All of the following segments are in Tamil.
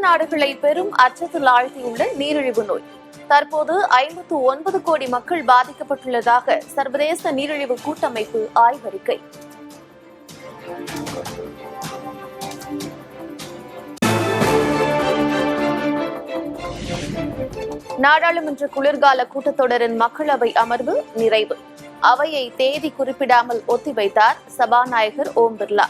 நாடுகளை பெரும் அச்சத்தில் ஆழ்த்தியுள்ள நீரிழிவு நோய். தற்போது 59 கோடி மக்கள் பாதிக்கப்பட்டுள்ளதாக சர்வதேச நீரிழிவு கூட்டமைப்பு ஆய்வறிக்கை. நாடாளுமன்ற குளிர்கால கூட்டத்தொடரின் மக்களவை அமர்வு நிறைவு. அவையை தேதி குறிப்பிடாமல் ஒத்திவைத்தார் சபாநாயகர் ஓம் பிர்லா.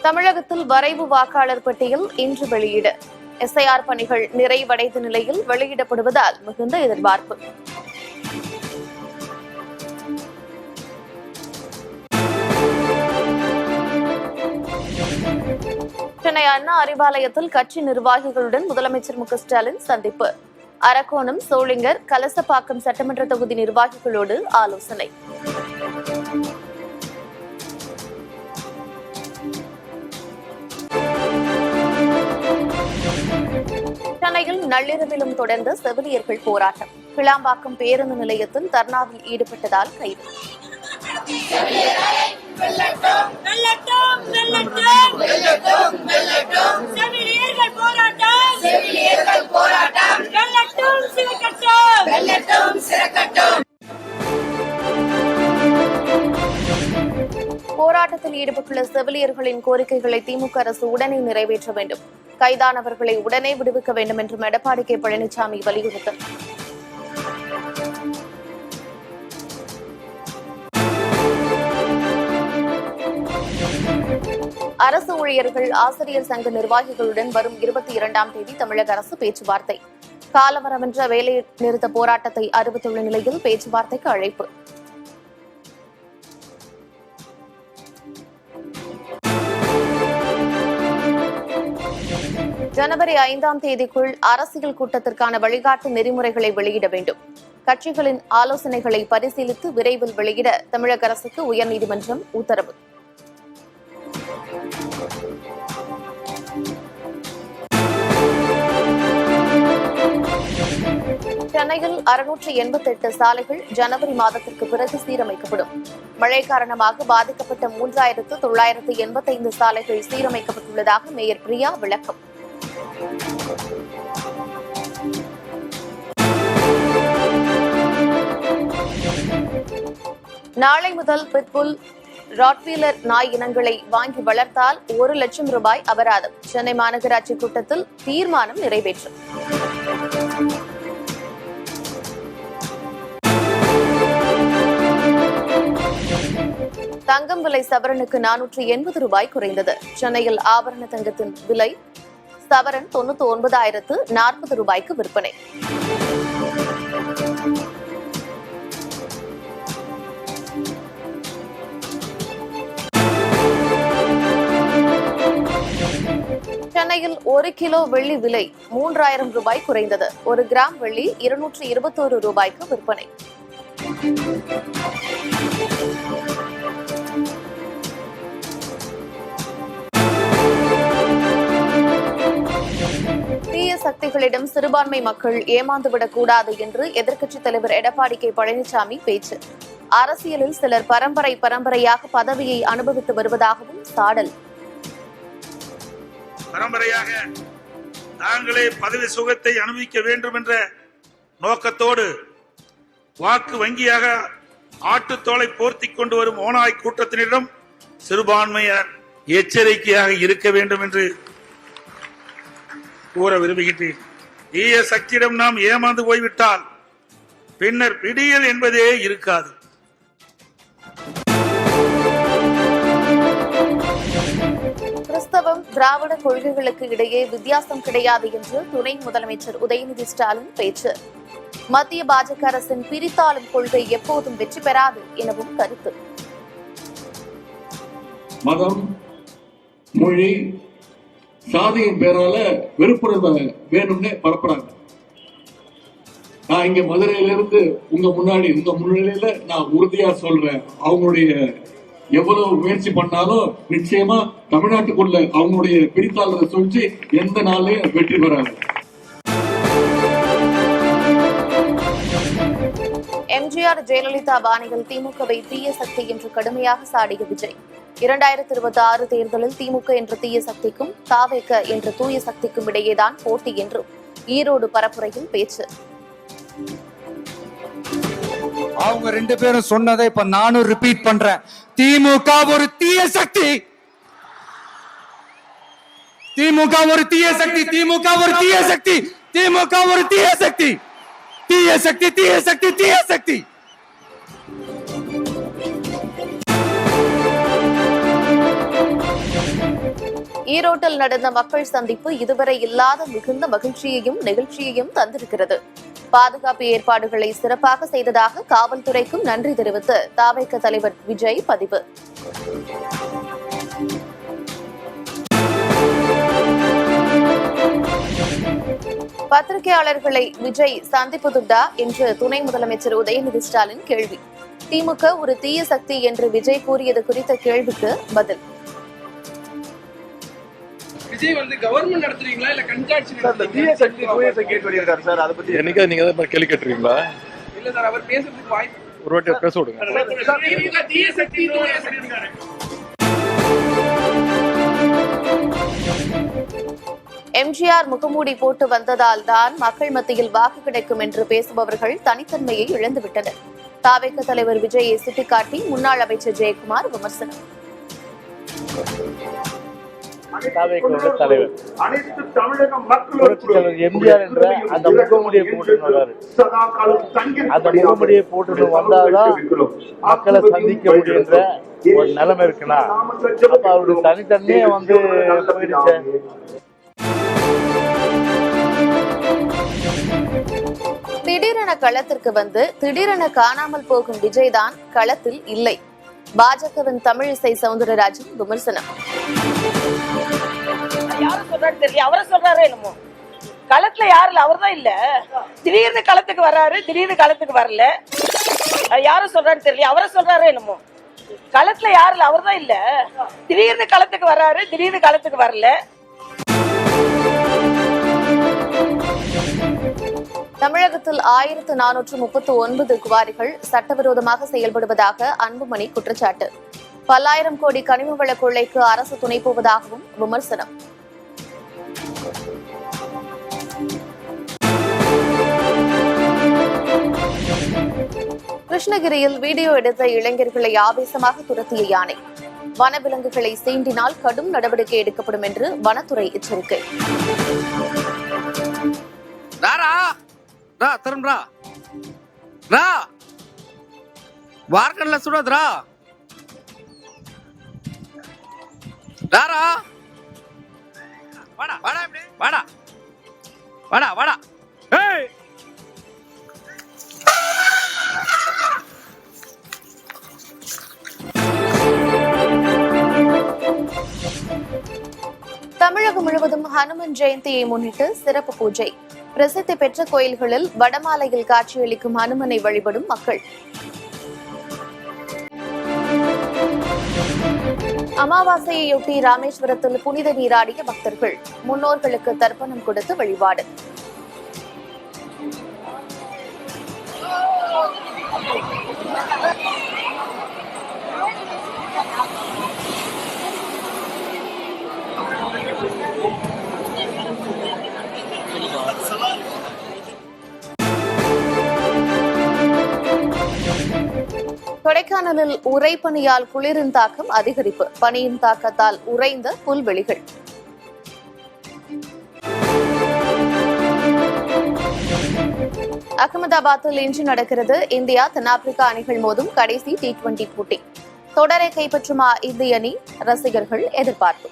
தமிழகத்தில் வரைவு வாக்காளர் பட்டியல் இன்று வெளியீடு. எஸ்ஐஆர் பணிகள் நிறைவடைந்த நிலையில் வெளியிடப்படுவதால் மிகுந்த எதிர்பார்ப்பு. சென்னை அண்ணா அறிவாலயத்தில் கட்சி நிர்வாகிகளுடன் முதலமைச்சர் மு.க. ஸ்டாலின் சந்திப்பு. அரக்கோணம், சோளிங்கர், கலசப்பாக்கம் சட்டமன்ற தொகுதி நிர்வாகிகளோடு ஆலோசனை. சென்னையில் நள்ளிரவிலும் தொடர்ந்த செவிலியர்கள் போராட்டம். கிளாம்பாக்கம் பேருந்து நிலையத்தில் தர்ணாவில் ஈடுபட்டதால் கைது. போராட்டத்தில் ஈடுபட்டுள்ள செவிலியர்களின் கோரிக்கைகளை திமுக அரசு உடனே நிறைவேற்ற வேண்டும். கைதானவர்களை உடனே விடுவிக்க வேண்டும் என்றும் எடப்பாடி கே. பழனிசாமி வலியுறுத்தல். அரசு ஊழியர்கள், ஆசிரியர் சங்க நிர்வாகிகளுடன் வரும் 22ஆம் தேதி தமிழக அரசு பேச்சுவார்த்தை. காலவரமற்ற வேலை நிறுத்த போராட்டத்தை அறிவித்துள்ள நிலையில் பேச்சுவார்த்தைக்கு அழைப்பு. ஜனவரி 5ஆம் தேதிக்குள் அரசியல் கூட்டத்திற்கான வழிகாட்டு நெறிமுறைகளை வெளியிட வேண்டும். கட்சிகளின் ஆலோசனைகளை பரிசீலித்து விரைவில் வெளியிட தமிழக அரசுக்கு உயர்நீதிமன்றம் உத்தரவு. சென்னையில் 688 சாலைகள் ஜனவரி மாதத்திற்கு பிறகு சீரமைக்கப்படும். மழை காரணமாக பாதிக்கப்பட்ட 3985 சாலைகள் சீரமைக்கப்பட்டுள்ளதாக மேயர் பிரியா விளக்கம். நாளை முதல் பிட்புல், ராட்வீலர் நாய் இனங்களை வாங்கி வளர்த்தால் 1 லட்சம் ரூபாய் அபராதம். சென்னை மாநகராட்சி கூட்டத்தில் தீர்மானம் நிறைவேற்றும். தங்கம் விலை சவரனுக்கு 480 ரூபாய் குறைந்தது. சென்னையில் ஆபரண தங்கத்தின் விலை சவரன் 99,040 ரூபாய்க்கு விற்பனை. சென்னையில் 1 கிலோ வெள்ளி விலை 3000 ரூபாய் குறைந்தது. 1 கிராம் வெள்ளி 221 ரூபாய்க்கு விற்பனை. தீய சக்திகளிடம் சிறுபான்மை மக்கள் ஏமாந்துவிடக் கூடாது என்று எதிர்க்கட்சித் தலைவர் எடப்பாடி கே. பழனிசாமி பேச்சு. அரசியலில் சிலர் பரம்பரையாக பதவியை அனுபவித்து வருவதாகவும் சாடல். பரம்பரையாக தாங்களே பதவி சுகத்தை அனுபவிக்க வேண்டும் என்ற நோக்கத்தோடு வாக்கு வங்கியாக ஆட்டுத்தோலை போர்த்திக் கொண்டு வரும் ஓநாய் கூட்டத்தினரிடம் சிறுபான்மையர் எச்சரிக்கையாக இருக்க வேண்டும் என்று கூற விரும்புகின்றேன். தீய சக்தியிடம் நாம் ஏமாந்து போய்விட்டால் பின்னர் விடியல் என்பதே இருக்காது. கிறிஸ்தவம், திராவிட கொள்கைகளுக்கு இடையே வித்தியாசம் கிடையாது என்று துணை முதலமைச்சர் உதயநிதி ஸ்டாலின் பேச்சு. மத்திய பாஜக அரசின் பிரித்தாளும் கொள்கை எப்போதும் வெற்றி பெறாது எனவும் கருத்து. மதம், மொழி, சாதியின் பேரால வெறுப்புறத வேணும்னே பரப்புறாங்க. நான் இங்க மதுரையிலிருந்து உங்க முன்னிலையில நான் உறுதியா சொல்றேன், அவங்களுடைய எவ்வளவு முயற்சி பண்ணாலும் நிச்சயமா தமிழ்நாட்டுக்குள்ள அவங்களுடைய பிரித்தாளரை சொல்லி எந்த நாளையும் வெற்றி பெறாது. எம்ஜிஆர் ஜெயலலிதா பாணியில் திமுகவை தீய சக்தி என்று கடுமையாக சாடிய விஜய் 2026 தேர்தலில் திமுக என்ற தீய சக்திக்கும் தாவேக என்ற தூய சக்திக்கும் இடையேதான் போட்டி என்றும் ஈரோடு பரப்புரையில் பேச்சு. அவங்க ரெண்டு பேரும் சொன்னதை இப்ப நானும் ரிப்பீட் பண்றேன். திமுக ஒரு தீய சக்தி, திமுக ஒரு தீய சக்தி, திமுக ஒரு தீய சக்தி, திமுக ஒரு தீய சக்தி, தீய சக்தி, தீய சக்தி, தீய சக்தி. ஈரோட்டில் நடந்த மக்கள் சந்திப்பு இதுவரை இல்லாத மிகுந்த மகிழ்ச்சியையும் நெகிழ்ச்சியையும் தந்திருக்கிறது. பாதுகாப்பு ஏற்பாடுகளை சிறப்பாக செய்ததாக காவல்துறைக்கும் நன்றி தெரிவித்து தாவேக தலைவர் விஜய் பதிவு. பத்திரிகையாளர்களை விஜய் சந்திப்பதுண்டா என்று துணை முதலமைச்சர் உதயநிதி ஸ்டாலின் கேள்வி. திமுக ஒரு தீய சக்தி என்று விஜய் கூறியது குறித்த கேள்விக்கு பதில். விஜய் கவர்மெண்ட் நடத்துறீங்களா இல்ல கண்காட்சி தீய சக்தி தூய சக்தி சொல்லியிருக்காரு சார். அதை பத்தி என்னைக்கா நீங்க தான் கேள்வி கேட்டுருக்கீங்களா? இல்ல சார், அவர் பேசுறதுக்கு வாய்ப்பு ஒரு வாட்டி பேச விடுங்க. தீய சக்தி சொல்லியிருக்காரு. எம்ஜிஆர் முகமூடி போட்டு வந்ததால் தான் மக்கள் மத்தியில் வாக்கு கிடைக்கும் என்று பேசுபவர்கள் தனித்தன்மையை இழந்துவிட்டனர். தாவேக தலைவர் விஜயை சுட்டிக்காட்டி முன்னாள் அமைச்சர் ஜெயக்குமார் விமர்சனம். தலைவர் அனைத்து தமிழக மக்கள் எம்ஜிஆர் என்ற அந்த முகமுடியை போட்டு வந்தாரு. அந்த முகமுடியை போட்டு வந்தாதான் மக்களை சந்திக்க முடியுன்ற ஒரு நிலைமை இருக்குன்னா அப்ப அவருடைய தனித்தன்மையே போயிடுச்சு. திடீரென களத்திற்கு வந்து திடீரென காணாமல் போகும் விஜய் தான் களத்தில் இல்லை. பாஜகவின் தமிழிசை சவுந்தரராஜன் விமர்சனம். யாரும் சொல்றாரு தெரியல, அவரை சொல்றாரோ என்னமோ. களத்துல யாருல அவர் தான் இல்ல. திடீர்னு களத்துக்கு வர்றாரு, திடீர்னு களத்துக்கு வரல. யாரும் சொல்றாரு தெரியல, அவரை சொல்றாரோ என்னமோ. களத்துல யாருல அவர் தான் இல்ல. திடீர்னு களத்துக்கு வர்றாரு, திடீர்னு களத்துக்கு வரல. தமிழகத்தில் 1439 குவாரிகள் சட்டவிரோதமாக செயல்படுவதாக அன்புமணி குற்றச்சாட்டு. பல்லாயிரம் கோடி கனிம வள கொள்ளைக்கு அரசு துணை போவதாகவும் விமர்சனம். கிருஷ்ணகிரியில் வீடியோ எடுத்த இளைஞர்களை ஆவேசமாக துரத்திய யானை. வனவிலங்குகளை சீண்டினால் கடும் நடவடிக்கை எடுக்கப்படும் என்று வனத்துறை எச்சரிக்கை. தமிழகம் முழுவதும் ஹனுமன் ஜெயந்தியை முன்னிட்டு சிறப்பு பூஜை. பிரசித்தி பெற்ற கோயில்களில் வடமாலையில் காட்சியளிக்கும் ஹனுமனை வழிபடும் மக்கள். அமாவாசையொட்டி ராமேஸ்வரத்தில் புனித நீராடிய பக்தர்கள். முன்னோர்களுக்கு தர்ப்பணம் கொடுத்து வழிபாடு. கொடைக்கானலில் உறைபனியால் குளிரின் தாக்கம் அதிகரிப்பு. பனியின் தாக்கத்தால் உறைந்த புல்வெளிகள். அகமதாபாத்தில் இன்று நடக்கிறது இந்தியா தென்னாப்பிரிக்கா அணிகள் மோதும் கடைசி T20 போட்டி. தொடரை கைப்பற்றுமா இந்திய அணி? ரசிகர்கள் எதிர்பார்ப்பு.